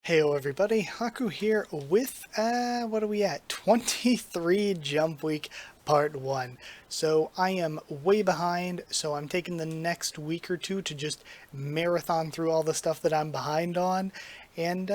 Heyo everybody, Haku here with, what are we at? 23 Jump Week Part 1. So I am way behind, so I'm taking the next week or two to just marathon through all the stuff that I'm behind on. And,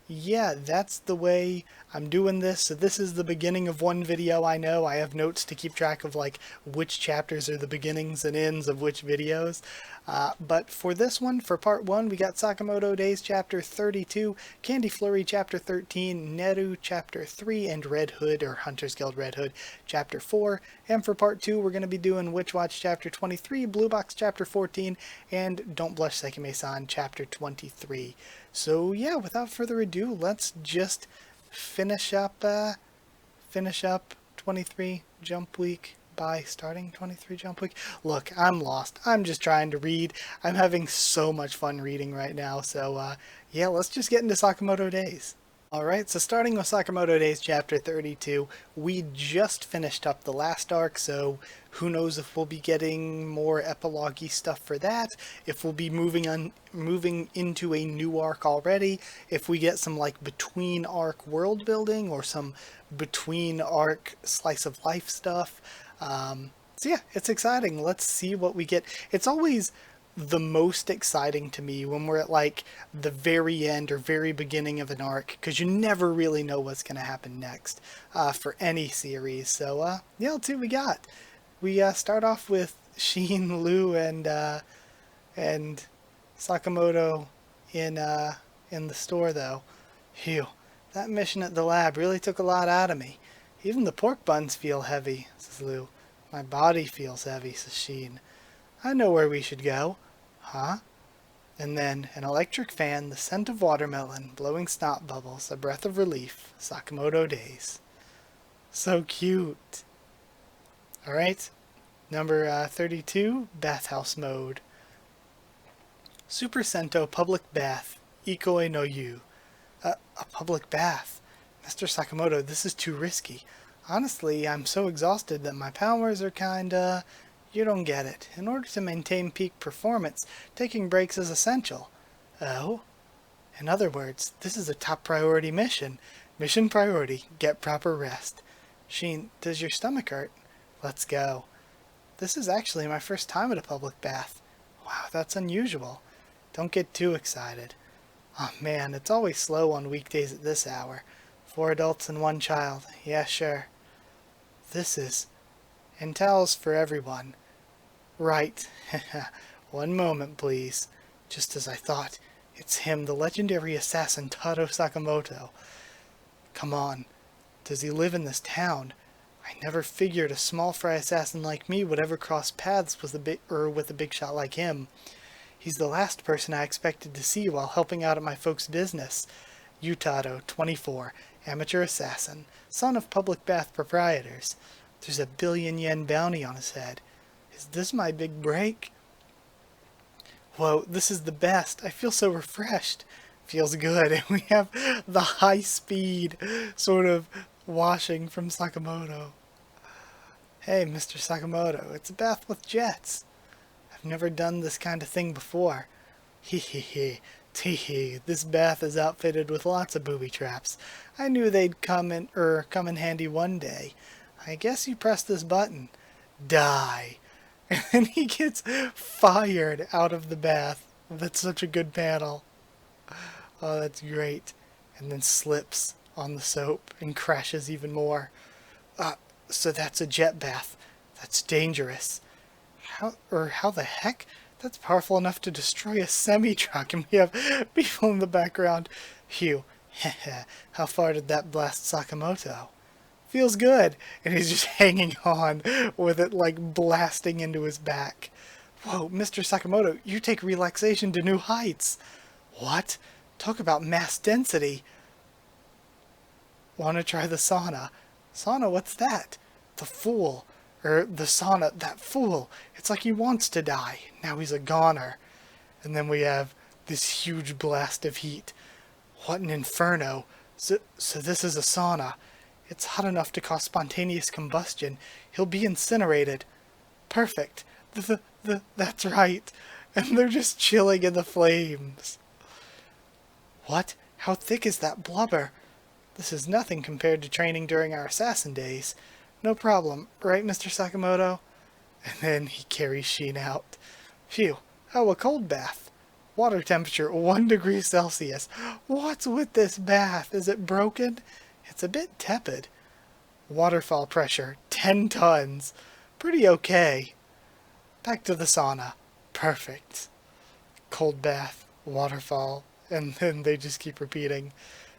yeah, that's the way I'm doing this. So this is the beginning of one video. I know I have notes to keep track of like which chapters are the beginnings and ends of which videos. But for this one, for part 1, we got Sakamoto Days chapter 32, Candy Flurry chapter 13, Neru chapter 3, and Red Hood, or Hunter's Guild Red Hood, chapter 4. And for part 2, we're going to be doing Witch Watch chapter 23, Blue Box chapter 14, and Don't Blush Sekime-san chapter 23. So yeah, without further ado, let's just finish up 23 Jump Week by starting 23 Jump Week. Look, I'm lost. I'm just trying to read. I'm having so much fun reading right now. So yeah, let's just get into Sakamoto Days. Alright, so starting with Sakamoto Days chapter 32, we just finished up the last arc, so who knows if we'll be getting more epilogue-y stuff for that, if we'll be moving into a new arc already, if we get some like between arc world building or some between arc slice of life stuff. So yeah, it's exciting. Let's see what we get. It's always the most exciting to me when we're at like the very end or very beginning of an arc, because you never really know what's going to happen next for any series. So yeah, let's see what we got. We start off with Sheen, Lu, and Sakamoto in the store though. Phew, that mission at the lab really took a lot out of me. Even the pork buns feel heavy, says Lu. My body feels heavy, says Sheen. I know where we should go. Huh? And then an electric fan, the scent of watermelon, blowing snot bubbles, a breath of relief. Sakamoto Days. So cute. Alright, number 32, Bathhouse Mode. Super Sento Public Bath, Ikoi no Yu. A public bath. Mr. Sakamoto, this is too risky. Honestly, I'm so exhausted that my powers are kinda... You don't get it. In order to maintain peak performance, taking breaks is essential. Oh? In other words, this is a top priority mission. Mission priority, get proper rest. Sheen, does your stomach hurt? Let's go. This is actually my first time at a public bath. Wow, that's unusual. Don't get too excited. Oh man, it's always slow on weekdays at this hour. 4 adults and 1 child. Yeah, sure. This is... And towels for everyone. Right. 1 moment, please. Just as I thought. It's him, the legendary assassin Taro Sakamoto. Come on. Does he live in this town? I never figured a small fry assassin like me would ever cross paths with a big shot like him. He's the last person I expected to see while helping out at my folks' business. Yutaro, 24, amateur assassin, son of public bath proprietors. There's a 1 billion yen bounty on his head. Is this my big break? Whoa, this is the best. I feel so refreshed. Feels good. And we have the high speed sort of washing from Sakamoto. Hey, Mr. Sakamoto, it's a bath with jets. I've never done this kind of thing before. Hee hee hee. Tee hee. This bath is outfitted with lots of booby traps. I knew they'd come in handy one day. I guess you press this button. Die. And then he gets fired out of the bath. That's such a good panel. Oh, that's great. And then slips on the soap and crashes even more. So that's a jet bath. That's dangerous. How the heck? That's powerful enough to destroy a semi-truck, and we have people in the background. Phew. How far did that blast Sakamoto? Feels good. And he's just hanging on with it like blasting into his back. Whoa, Mr. Sakamoto, you take relaxation to new heights. What? Talk about mass density. Want to try the sauna? Sauna, what's that? The fool. The sauna, that fool. It's like he wants to die. Now he's a goner. And then we have this huge blast of heat. What an inferno. So this is a sauna. It's hot enough to cause spontaneous combustion. He'll be incinerated. Perfect. That's right. And they're just chilling in the flames. What? How thick is that blubber? This is nothing compared to training during our assassin days. No problem, right, Mr. Sakamoto? And then he carries Sheen out. Phew, oh, a cold bath. Water temperature 1 degree Celsius. What's with this bath? Is it broken? It's a bit tepid. Waterfall pressure 10 tons. Pretty okay. Back to the sauna. Perfect. Cold bath, waterfall, and then they just keep repeating.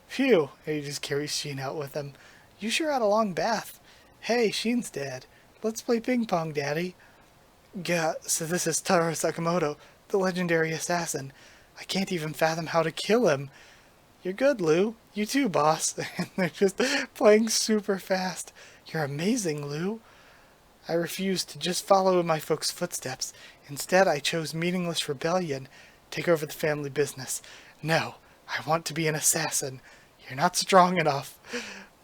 Phew, and he just carries Sheen out with him. You sure had a long bath. Hey, Sheen's dead. Let's play ping pong, Daddy. Yeah, so this is Taro Sakamoto, the legendary assassin. I can't even fathom how to kill him. You're good, Lou. You too, boss. And they're just playing super fast. You're amazing, Lou. I refused to just follow in my folks' footsteps. Instead, I chose meaningless rebellion. Take over the family business. No, I want to be an assassin. You're not strong enough.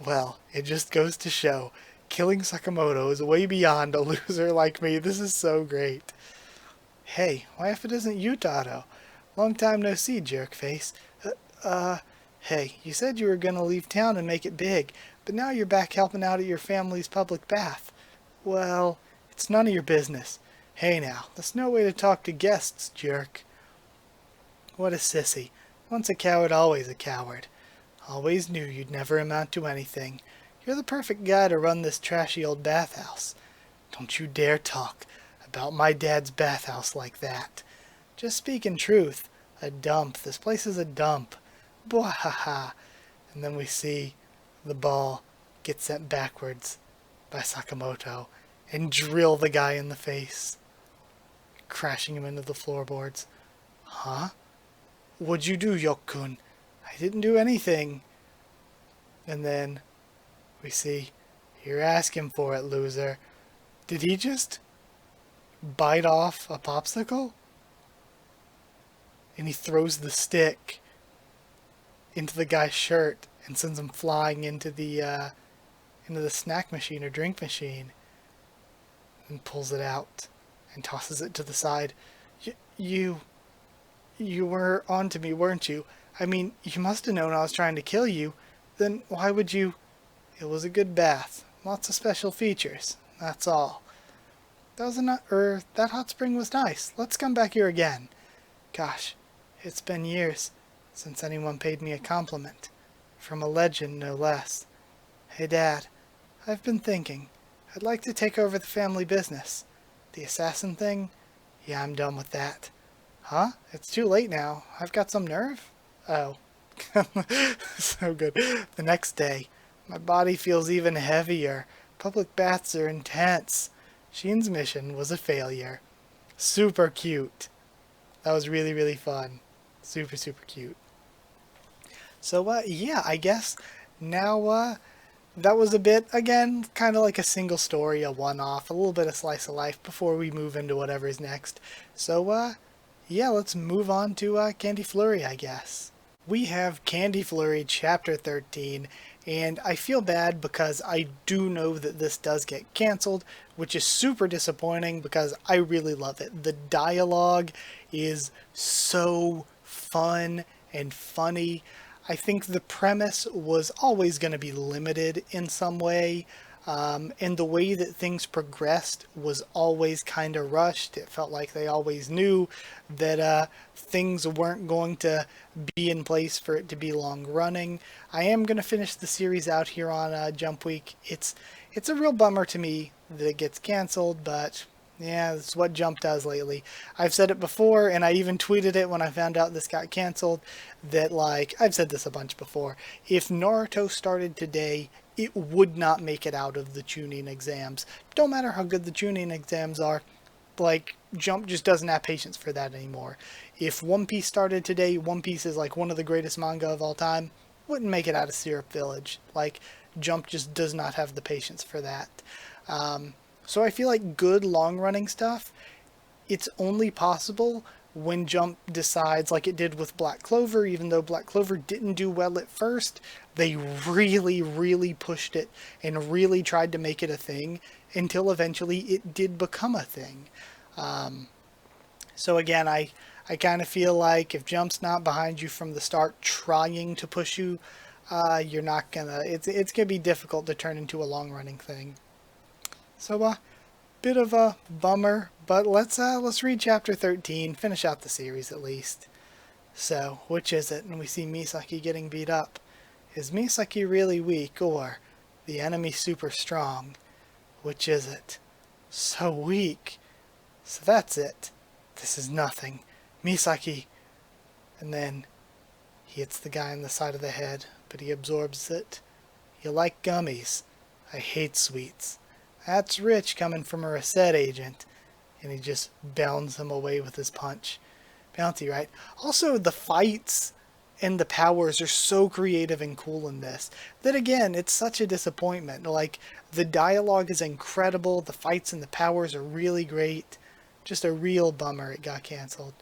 Well, it just goes to show. Killing Sakamoto is way beyond a loser like me. This is so great. Hey, why if it isn't you, Tato? Long time no see, jerkface. Hey, you said you were gonna leave town and make it big, but now you're back helping out at your family's public bath. Well, it's none of your business. Hey now, that's no way to talk to guests, jerk. What a sissy. Once a coward, always a coward. Always knew you'd never amount to anything. You're the perfect guy to run this trashy old bathhouse. Don't you dare talk about my dad's bathhouse like that. Just speaking truth. A dump. This place is a dump. Bwahaha. And then we see the ball get sent backwards by Sakamoto and drill the guy in the face, crashing him into the floorboards. Huh? What'd you do, Yok-kun? I didn't do anything. And then we see, you're asking for it, loser. Did he just bite off a popsicle? And he throws the stick into the guy's shirt and sends him flying into the snack machine or drink machine, and pulls it out and tosses it to the side. You were onto me, weren't you? I mean, you must have known I was trying to kill you. Then why would you? It was a good bath. Lots of special features. That's all. That hot spring was nice. Let's come back here again. Gosh, it's been years since anyone paid me a compliment. From a legend, no less. Hey, Dad, I've been thinking. I'd like to take over the family business. The assassin thing? Yeah, I'm done with that. Huh? It's too late now. I've got some nerve? Oh. So good. The next day, my body feels even heavier. Public baths are intense. Sheen's mission was a failure. Super cute. That was really, really fun. Super, super cute. So, yeah, I guess now, that was a bit, again, kind of like a single story, a one-off, a little bit of slice of life before we move into whatever's next. So, yeah, let's move on to Candy Flurry, I guess. We have Candy Flurry Chapter 13, and I feel bad because I do know that this does get canceled, which is super disappointing because I really love it. The dialogue is so fun and funny. I think the premise was always going to be limited in some way, and the way that things progressed was always kind of rushed. It felt like they always knew that things weren't going to be in place for it to be long running. I am going to finish the series out here on Jump Week. It's a real bummer to me that it gets canceled, but yeah, that's what Jump does lately. I've said it before, and I even tweeted it when I found out this got canceled, that, like, I've said this a bunch before, if Naruto started today, it would not make it out of the Chunin exams. Don't matter how good the Chunin exams are, like, Jump just doesn't have patience for that anymore. If One Piece started today, One Piece is, like, one of the greatest manga of all time, wouldn't make it out of Syrup Village. Like, Jump just does not have the patience for that. So I feel like good long-running stuff, it's only possible when Jump decides, like it did with Black Clover, even though Black Clover didn't do well at first, they really, really pushed it and really tried to make it a thing until eventually it did become a thing. So again, I I kind of feel like if Jump's not behind you from the start trying to push you, you're not gonna, it's gonna be difficult to turn into a long running thing. So, bit of a bummer, but let's read chapter 13, finish out the series at least. So, which is it? And we see Misaki getting beat up. Is Misaki really weak, or the enemy super strong? Which is it? So weak. So that's it. This is nothing. Misaki. And then he hits the guy on the side of the head, but he absorbs it. You like gummies. I hate sweets. That's rich coming from a reset agent. And he just bounds him away with his punch. Bounty, right? Also, the fights and the powers are so creative and cool in this that, again, it's such a disappointment. Like, the dialogue is incredible, the fights and the powers are really great. Just a real bummer it got cancelled.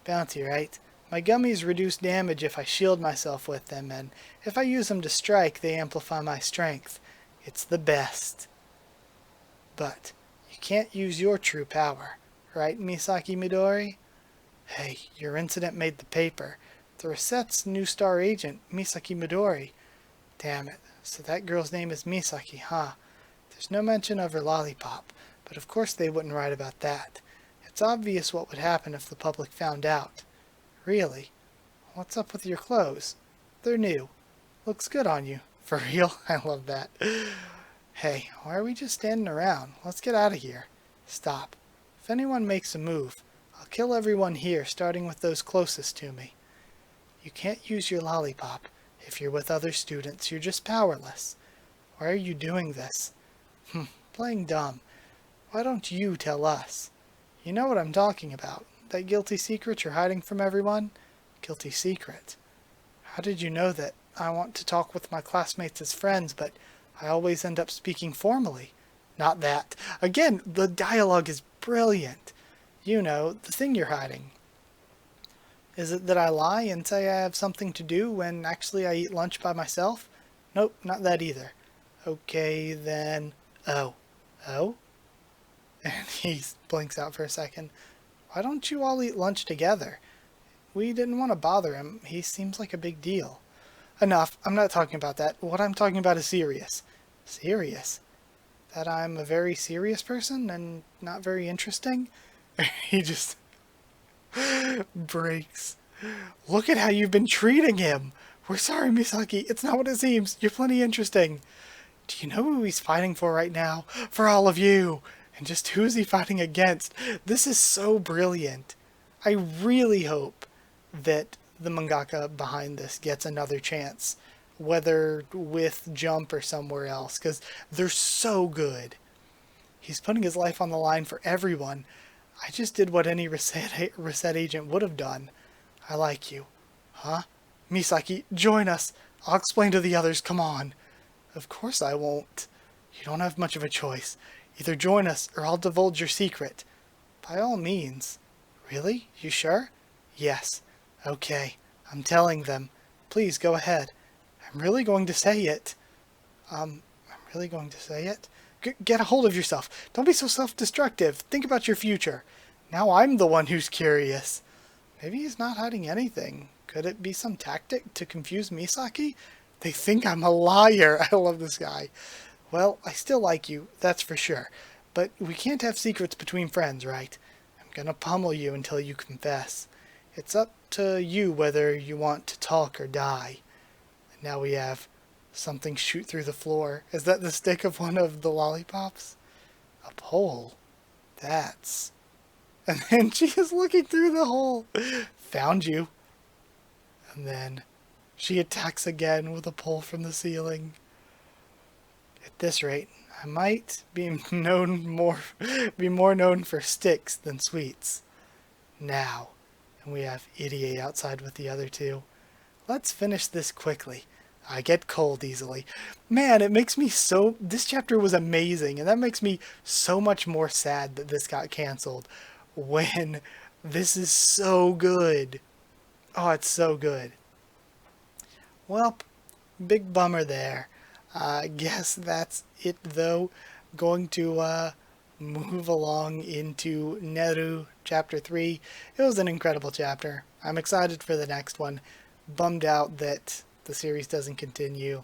Bounty, right? My gummies reduce damage if I shield myself with them, and if I use them to strike, they amplify my strength. It's the best. But you can't use your true power, right, Misaki Midori? Hey, your incident made the paper. The Reset's new star agent, Misaki Midori. Damn it, so that girl's name is Misaki, huh? There's no mention of her lollipop, but of course they wouldn't write about that. It's obvious what would happen if the public found out. Really? What's up with your clothes? They're new. Looks good on you. For real? I love that. Hey, why are we just standing around? Let's get out of here. Stop. If anyone makes a move, I'll kill everyone here, starting with those closest to me. You can't use your lollipop. If you're with other students, you're just powerless. Why are you doing this? Playing dumb. Why don't you tell us? You know what I'm talking about. That guilty secret you're hiding from everyone? Guilty secret. How did you know that? I want to talk with my classmates as friends, but I always end up speaking formally. Not that. Again, the dialogue is brilliant. You know, the thing you're hiding. Is it that I lie and say I have something to do when actually I eat lunch by myself? Nope, not that either. Okay, then... Oh. Oh? And he blinks out for a second. Why don't you all eat lunch together? We didn't want to bother him. He seems like a big deal. Enough. I'm not talking about that. What I'm talking about is serious. Serious? That I'm a very serious person and not very interesting? He just breaks. Look at how you've been treating him. We're sorry, Misaki. It's not what it seems. You're plenty interesting. Do you know who he's fighting for right now? For all of you. And just who is he fighting against? This is so brilliant. I really hope that the mangaka behind this gets another chance, whether with Jump or somewhere else, because they're so good. He's putting his life on the line for everyone. I just did what any reset agent would have done. I like you. Huh? Misaki, join us. I'll explain to the others, come on. Of course I won't. You don't have much of a choice. Either join us or I'll divulge your secret. By all means. Really? You sure? Yes. Okay. I'm telling them. Please go ahead. I'm really going to say it. I'm really going to say it? Get a hold of yourself. Don't be so self-destructive. Think about your future. Now I'm the one who's curious. Maybe he's not hiding anything. Could it be some tactic to confuse Misaki? They think I'm a liar. I love this guy. Well, I still like you, that's for sure. But we can't have secrets between friends, right? I'm gonna pummel you until you confess. It's up to you whether you want to talk or die. And now we have something shoot through the floor. Is that the stick of one of the lollipops? A pole. That's... And then she is looking through the hole. Found you. And then she attacks again with a pole from the ceiling. At this rate, I might be more known for sticks than sweets. Now, and we have Idiot outside with the other two. Let's finish this quickly. I get cold easily. Man, it makes me so... This chapter was amazing, and that makes me so much more sad that this got canceled. When this is so good. Oh, it's so good. Well, big bummer there. I guess that's it, though. Going to move along into Neru chapter 3. It was an incredible chapter. I'm excited for the next one. Bummed out that the series doesn't continue.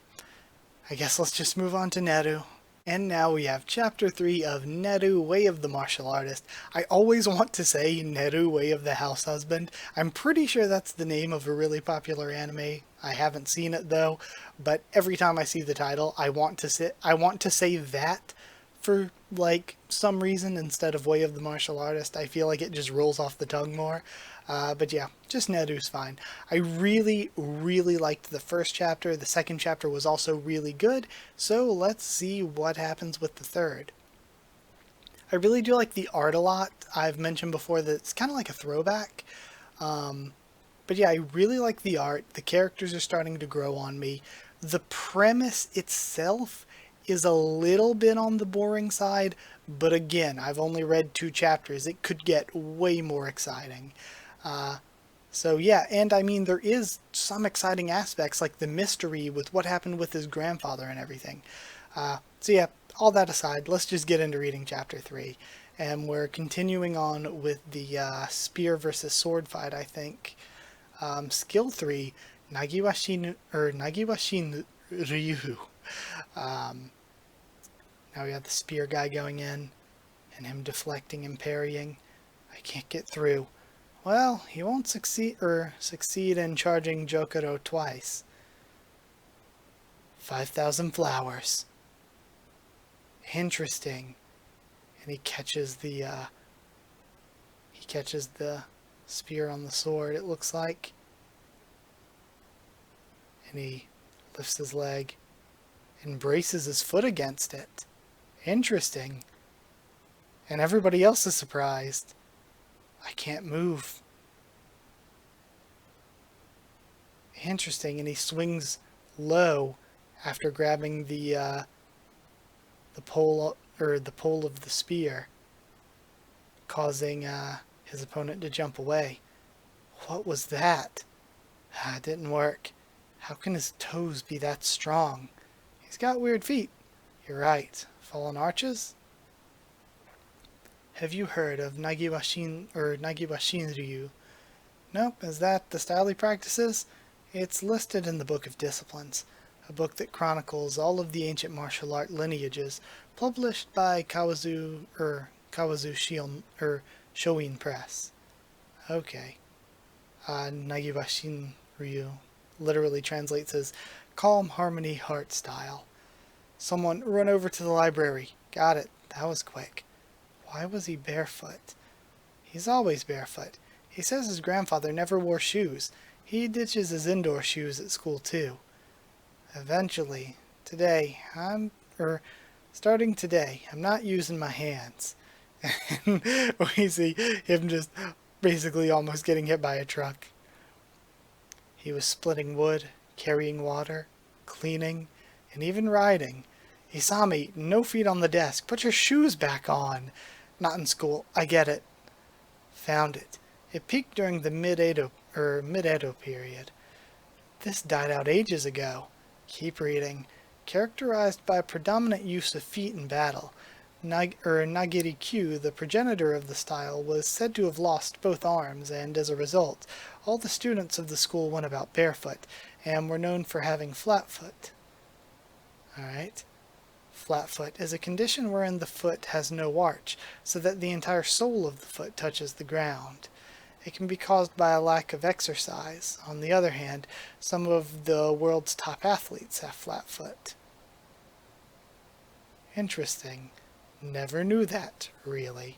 I guess let's just move on to Neru. And now we have Chapter 3 of Neru, Way of the Martial Artist. I always want to say Neru, Way of the House Husband. I'm pretty sure that's the name of a really popular anime. I haven't seen it though, but every time I see the title, I want to say that for like some reason instead of Way of the Martial Artist. I feel like it just rolls off the tongue more. But yeah, just Neru's fine. I really liked the first chapter. The second chapter was also really good. So let's see what happens with the third. I really do like the art a lot. I've mentioned before that it's kind of like a throwback. But yeah, I really like the art. The characters are starting to grow on me. The premise itself is a little bit on the boring side, but again, I've only read 2 chapters. It could get way more exciting. So yeah, and I mean, there is some exciting aspects, like the mystery with what happened with his grandfather and everything. So yeah, all that aside, let's just get into reading chapter 3. And we're continuing on with the spear versus sword fight, I think. Skill 3, Nagiwashin Ryu. Now we have the spear guy going in, and him deflecting and parrying. I can't get through. Well, he won't succeed in charging Jokero twice. 5,000 flowers. Interesting. And he catches the spear on the sword, it looks like. And he lifts his leg and braces his foot against it. Interesting. And everybody else is surprised. I can't move. Interesting, and he swings low after grabbing the pole of the spear, causing his opponent to jump away. What was that? It didn't work. How can his toes be that strong? He's got weird feet. You're right. Fallen arches? Have you heard of Nagiwashin Ryu? Nope. Is that the style he practices? It's listed in the Book of Disciplines, a book that chronicles all of the ancient martial art lineages, published by Kawazu Shoin Press. Okay. Nagiwashin Ryu literally translates as calm harmony heart style. Someone run over to the library. Got it. That was quick. Why was he barefoot? He's always barefoot. He says his grandfather never wore shoes. He ditches his indoor shoes at school too. Eventually, starting today, I'm not using my hands. And we see him just basically almost getting hit by a truck. He was splitting wood, carrying water, cleaning, and even riding. He saw me. No feet on the desk. Put your shoes back on. Not in school. I get it. Found it. It peaked during the mid-Edo period. This died out ages ago. Keep reading. Characterized by predominant use of feet in battle, Nagiri-kyu, the progenitor of the style, was said to have lost both arms, and as a result, all the students of the school went about barefoot, and were known for having flat foot. Alright. Flat foot is a condition wherein the foot has no arch, so that the entire sole of the foot touches the ground. It can be caused by a lack of exercise. On the other hand, some of the world's top athletes have flat foot. Interesting. Never knew that, really.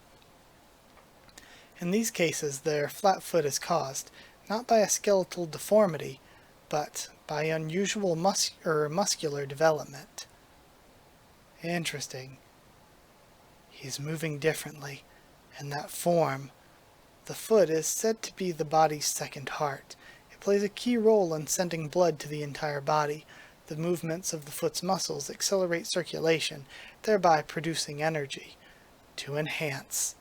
In these cases, their flat foot is caused, not by a skeletal deformity, but by unusual muscular development. Interesting. He's moving differently, and that form, the foot, is said to be the body's second heart. It plays a key role in sending blood to the entire body. The movements of the foot's muscles accelerate circulation, thereby producing energy to enhance.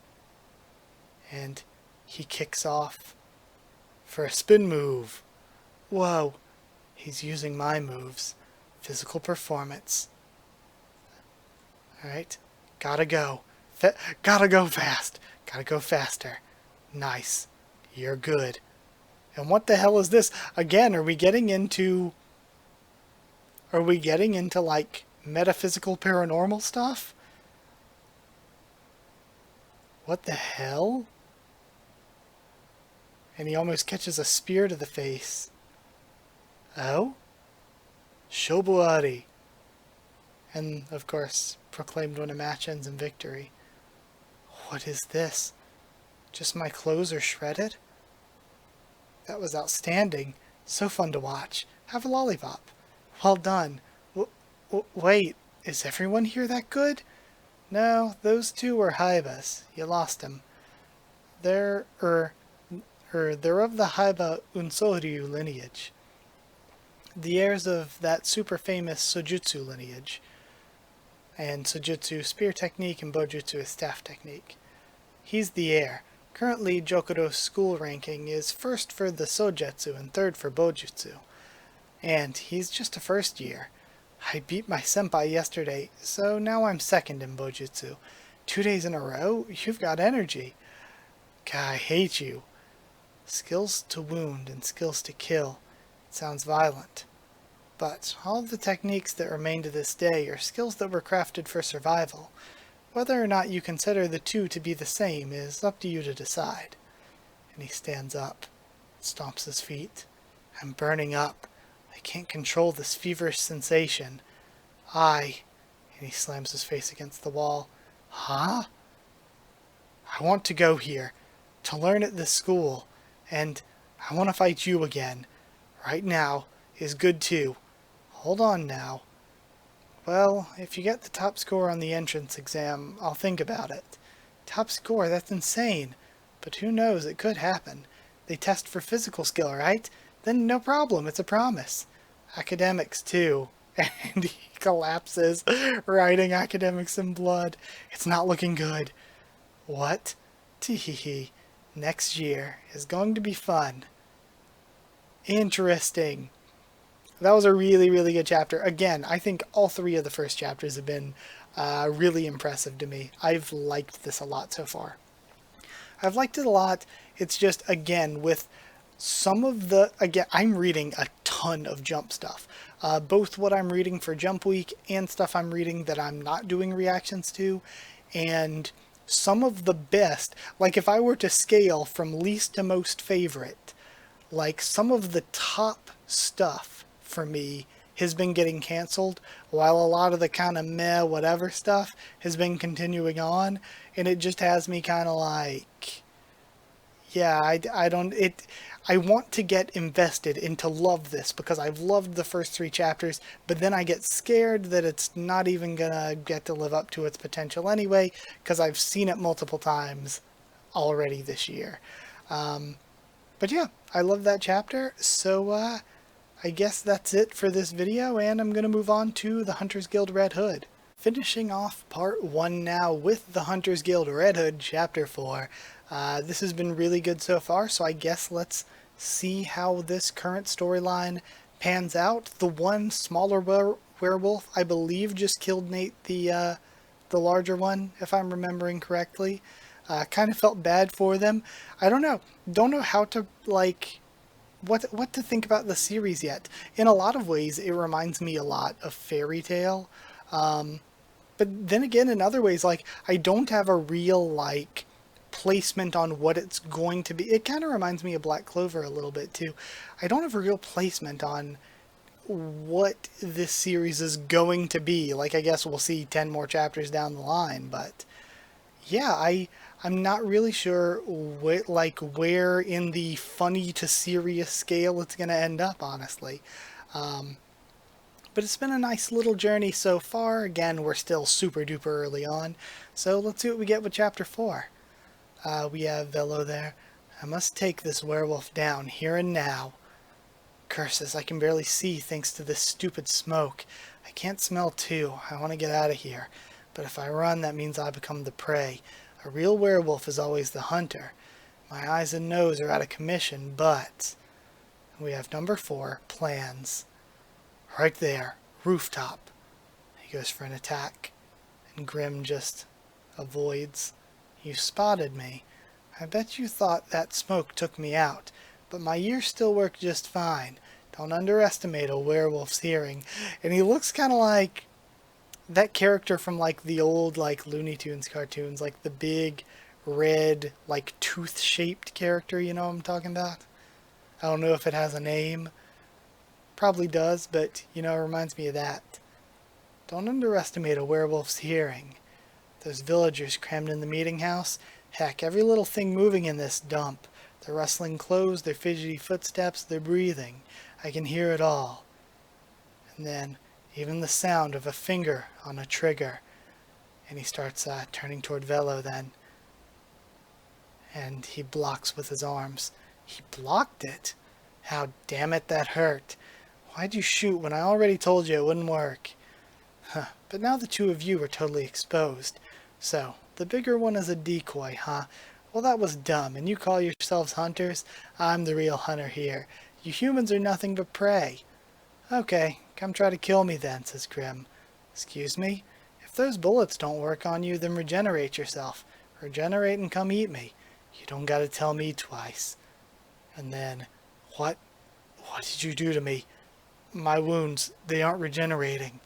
And he kicks off for a spin move. Whoa, he's using my moves. Physical performance. Alright, gotta go. Gotta go fast. Gotta go faster. Nice. You're good. And what the hell is this? Again, are we getting into like metaphysical paranormal stuff? What the hell? And he almost catches a spear to the face. Oh? Shobuari. And, of course, proclaimed when a match ends in victory. What is this? Just my clothes are shredded? That was outstanding. So fun to watch. Have a lollipop. Well done. Wait, is everyone here that good? No, those two were Haibas. You lost them. They're of the Haiba Unsoryu lineage. The heirs of that super famous Sojutsu lineage. And Sojutsu spear technique and Bojutsu is staff technique. He's the heir. Currently, Jokuro's school ranking is first for the Sojutsu and third for Bojutsu. And he's just a first year. I beat my senpai yesterday, so now I'm second in Bojutsu. 2 days in a row? You've got energy. God, I hate you. Skills to wound and skills to kill. It sounds violent. But all of the techniques that remain to this day are skills that were crafted for survival. Whether or not you consider the two to be the same is up to you to decide. And he stands up, stomps his feet. I'm burning up. I can't control this feverish sensation. And he slams his face against the wall. Huh? I want to go here, to learn at this school, and I want to fight you again. Right now is good too. Hold on now. Well, if you get the top score on the entrance exam, I'll think about it. Top score? That's insane. But who knows, it could happen. They test for physical skill, right? Then no problem, it's a promise. Academics, too. And he collapses, writing academics in blood. It's not looking good. What? Teehee. Next year is going to be fun. Interesting. That was a really, really good chapter. Again, I think all 3 of the first chapters have been really impressive to me. I've liked this a lot so far. I've liked it a lot. It's just, again, with some of the... Again, I'm reading a ton of Jump stuff. Both what I'm reading for Jump Week and stuff I'm reading that I'm not doing reactions to. And some of the best... Like, if I were to scale from least to most favorite, like, some of the top stuff for me has been getting canceled, while a lot of the kind of meh whatever stuff has been continuing on, and it just has me kind of like, yeah, I want to get invested and to love this because I've loved the first 3 chapters, but then I get scared that it's not even gonna get to live up to its potential anyway, because I've seen it multiple times already this year. But yeah, I love that chapter, so I guess that's it for this video, and I'm going to move on to the Hunters Guild Red Hood. Finishing off part 1 now with the Hunters Guild Red Hood, chapter 4. This has been really good so far, so I guess let's see how this current storyline pans out. The one smaller werewolf, I believe, just killed Nate, the larger one, if I'm remembering correctly. Kind of felt bad for them. I don't know how to, like... What to think about the series yet. In a lot of ways, it reminds me a lot of Fairy Tail. But then again, in other ways, like, I don't have a real, like, placement on what it's going to be. It kind of reminds me of Black Clover a little bit, too. I don't have a real placement on what this series is going to be. Like, I guess we'll see 10 more chapters down the line, but... Yeah, I'm not really sure where in the funny to serious scale it's going to end up, honestly. But it's been a nice little journey so far. Again, we're still super duper early on. So let's see what we get with chapter 4. We have Velo there. I must take this werewolf down here and now. Curses, I can barely see thanks to this stupid smoke. I can't smell too. I want to get out of here. But if I run, that means I become the prey. A real werewolf is always the hunter. My eyes and nose are out of commission, but... We have number 4, plans. Right there, rooftop. He goes for an attack, and Grim just avoids. You spotted me. I bet you thought that smoke took me out, but my ears still work just fine. Don't underestimate a werewolf's hearing. And he looks kind of like that character from like the old like Looney Tunes cartoons, like the big red like tooth-shaped character, you know what I'm talking about? I don't know if it has a name. Probably does, but you know, it reminds me of that. Don't underestimate a werewolf's hearing. Those villagers crammed in the meeting house, heck, every little thing moving in this dump. Their rustling clothes, their fidgety footsteps, their breathing. I can hear it all. And then, even the sound of a finger on a trigger. And he starts turning toward Velo then. And he blocks with his arms. He blocked it? How damn it, that hurt. Why'd you shoot when I already told you it wouldn't work? Huh, but now the two of you are totally exposed. So, the bigger one is a decoy, huh? Well, that was dumb, and you call yourselves hunters? I'm the real hunter here. You humans are nothing but prey. Okay, come try to kill me then, says Grim. Excuse me? If those bullets don't work on you, then regenerate yourself. Regenerate and come eat me. You don't gotta tell me twice. And then, what? What did you do to me? My wounds, they aren't regenerating.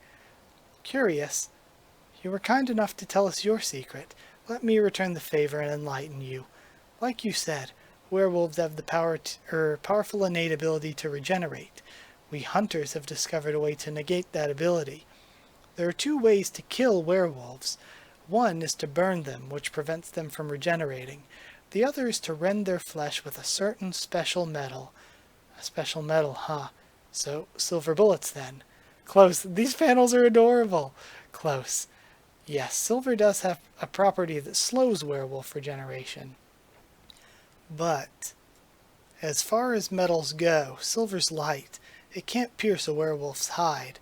Curious. You were kind enough to tell us your secret. Let me return the favor and enlighten you. Like you said, werewolves have the powerful innate ability to regenerate. We hunters have discovered a way to negate that ability. There are two ways to kill werewolves. One is to burn them, which prevents them from regenerating. The other is to rend their flesh with a certain special metal. A special metal, huh? So, silver bullets then. Close. These panels are adorable. Close. Yes, silver does have a property that slows werewolf regeneration. But, as far as metals go, silver's light. It can't pierce a werewolf's hide.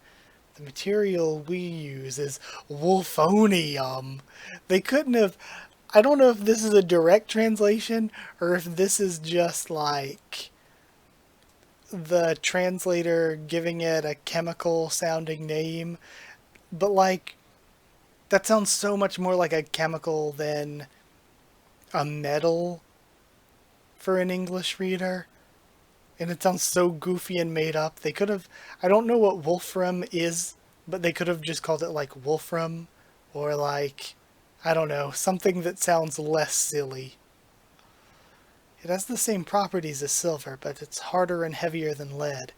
The material we use is wolfonium. They couldn't have... I don't know if this is a direct translation or if this is just like the translator giving it a chemical sounding name. But like, that sounds so much more like a chemical than a metal for an English reader. And it sounds so goofy and made up. They could have... I don't know what wolfram is, but they could have just called it like wolfram or like... I don't know, something that sounds less silly. It has the same properties as silver, but it's harder and heavier than lead.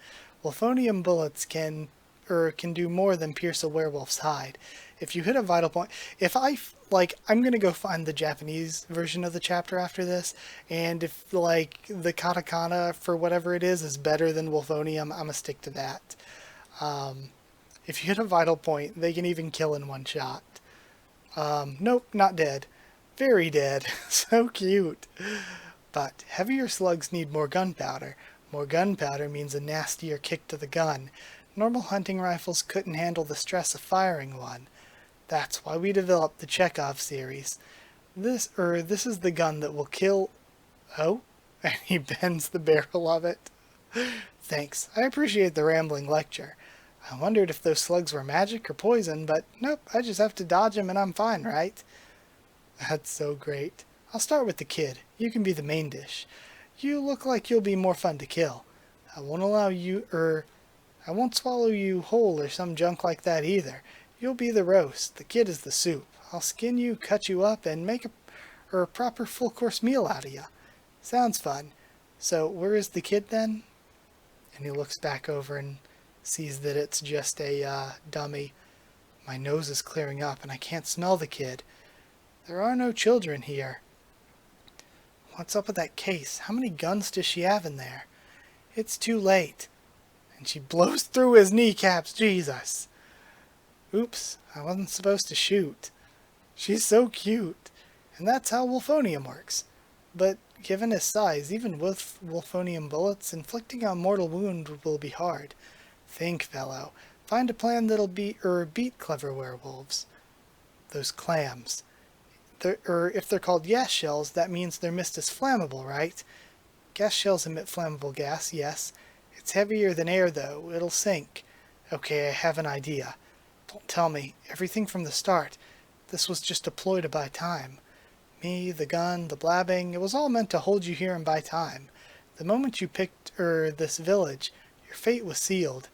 Wolfonium bullets can do more than pierce a werewolf's hide. If you hit a vital point... I'm gonna go find the Japanese version of the chapter after this, and if, like, the katakana for whatever it is better than wolfonium, I'm gonna stick to that. If you hit a vital point, they can even kill in one shot. Nope, not dead. Very dead. So cute. But heavier slugs need more gunpowder. More gunpowder means a nastier kick to the gun. Normal hunting rifles couldn't handle the stress of firing one. That's why we developed the Chekhov series. This is the gun that will kill... Oh? And he bends the barrel of it. Thanks. I appreciate the rambling lecture. I wondered if those slugs were magic or poison, but nope, I just have to dodge them and I'm fine, right? That's so great. I'll start with the kid. You can be the main dish. You look like you'll be more fun to kill. I won't I won't swallow you whole or some junk like that either. You'll be the roast. The kid is the soup. I'll skin you, cut you up, and make a proper full-course meal out of you. Sounds fun. So, where is the kid then? And he looks back over and sees that it's just a dummy. My nose is clearing up and I can't smell the kid. There are no children here. What's up with that case? How many guns does she have in there? It's too late. And she blows through his kneecaps, Jesus. Oops, I wasn't supposed to shoot. She's so cute. And that's how wolfonium works. But given his size, even with wolfonium bullets, inflicting a mortal wound will be hard. Think, fellow. Find a plan that'll beat clever werewolves. Those clams. If they're called gas shells, that means their mist is flammable, right? Gas shells emit flammable gas, yes. It's heavier than air, though. It'll sink. Okay, I have an idea. Don't tell me. Everything from the start. This was just a ploy to buy time. Me, the gun, the blabbing, it was all meant to hold you here and buy time. The moment you picked this village, your fate was sealed.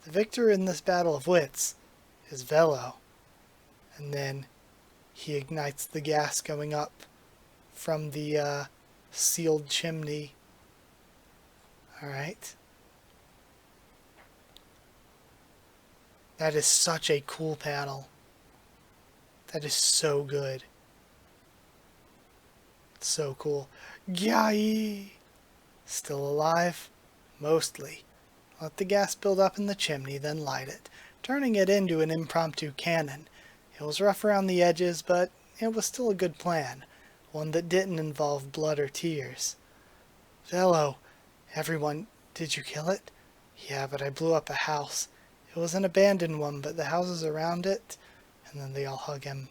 The victor in this battle of wits is Velo. And then he ignites the gas going up from the sealed chimney. Alright. That is such a cool panel. That is so good. So cool. Gyai! Still alive? Mostly. Let the gas build up in the chimney, then light it, turning it into an impromptu cannon. It was rough around the edges, but it was still a good plan. One that didn't involve blood or tears. Velo, everyone, did you kill it? Yeah, but I blew up a house. It was an abandoned one, but the houses around it... And then they all hug him.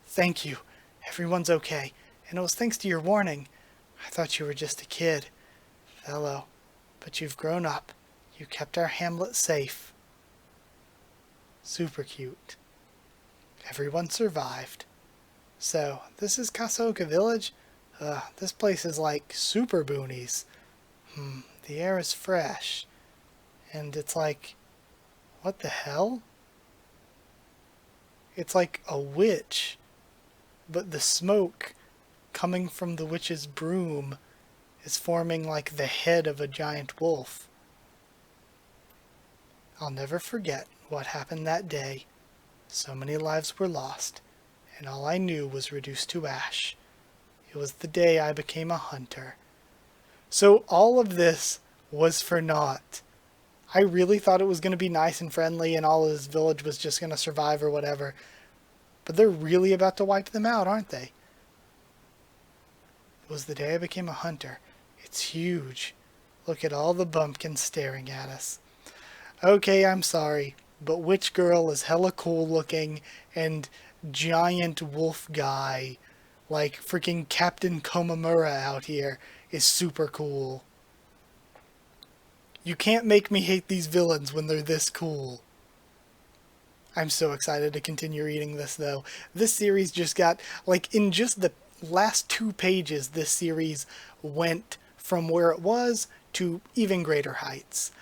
Thank you. Everyone's okay. And it was thanks to your warning. I thought you were just a kid. Velo, but you've grown up. You kept our hamlet safe. Super cute. Everyone survived. So, this is Kasaoka Village? This place is like super boonies. The air is fresh. And it's like... What the hell? It's like a witch. But the smoke coming from the witch's broom is forming like the head of a giant wolf. I'll never forget what happened that day. So many lives were lost, and all I knew was reduced to ash. It was the day I became a hunter. So all of this was for naught. I really thought it was going to be nice and friendly and all of this village was just going to survive or whatever. But they're really about to wipe them out, aren't they? It was the day I became a hunter. It's huge. Look at all the bumpkins staring at us. Okay, I'm sorry, but Witch Girl is hella cool looking and giant wolf guy, like freaking Captain Komamura out here, is super cool. You can't make me hate these villains when they're this cool. I'm so excited to continue reading this, though. This series just got, like, in just the last 2 pages, this series went from where it was to even greater heights.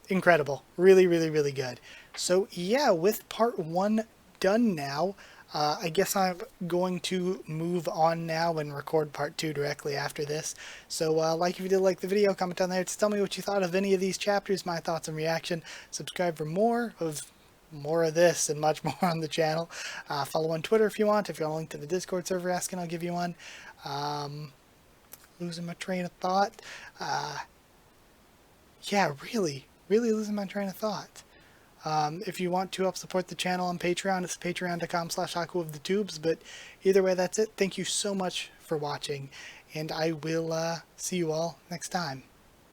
Incredible. Really, really, really good. So, yeah, with part 1 done now, I guess I'm going to move on now and record part 2 directly after this. So, like if you did like the video, comment down there to tell me what you thought of any of these chapters, my thoughts and reaction. Subscribe for more of this and much more on the channel. Follow on Twitter if you want. If you want a link to the Discord server, asking, I'll give you one. Losing my train of thought. Yeah, really losing my train of thought. If you want to help support the channel on Patreon, it's patreon.com/Haku of the Tubes. But either way, that's it. Thank you so much for watching, and I will see you all next time.